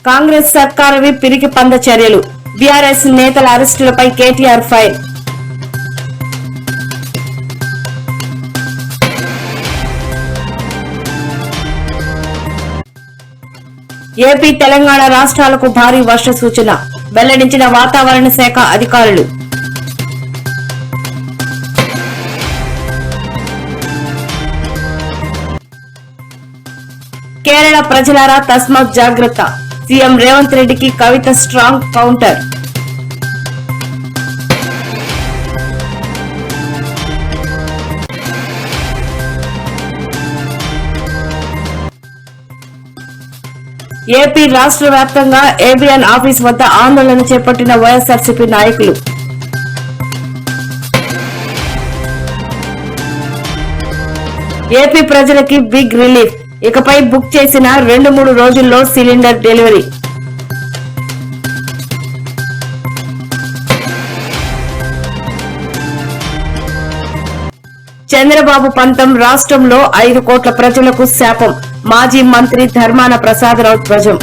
కాంగ్రెస్ సర్కారువి పిరికి పంద చర్యలు. బీఆర్ఎస్ నేతల అరెస్టులపై కేటీఆర్ ఫైర్. ఏపీ తెలంగాణ రాష్ట్రాలకు భారీ వర్ష సూచన వెల్లడించిన వాతావరణ శాఖ అధికారులు. కేరళ ప్రజలారా తస్మాత్ జాగ్రత్త. సీఎం రేవంత్ రెడ్డికి కవిత స్ట్రాంగ్ కౌంటర్. ఏపీ రాష్ట్ర వ్యాప్తంగా ఏబిఎన్ ఆఫీస్ వద్ద ఆందోళన చేపట్టిన వైఎస్ఆర్సీపీ నాయకులు. ఏపీ ప్రజలకి బిగ్ రిలీఫ్. ఇకపై బుక్ చేసిన 2-3 రోజుల్లో సిలిండర్ డెలివరీ. చంద్రబాబు పంతం రాష్ట్రంలో 5 కోట్ల ప్రజలకు శాపం. మాజీ మంత్రి ధర్మాన ప్రసాదరావు ధ్వజం.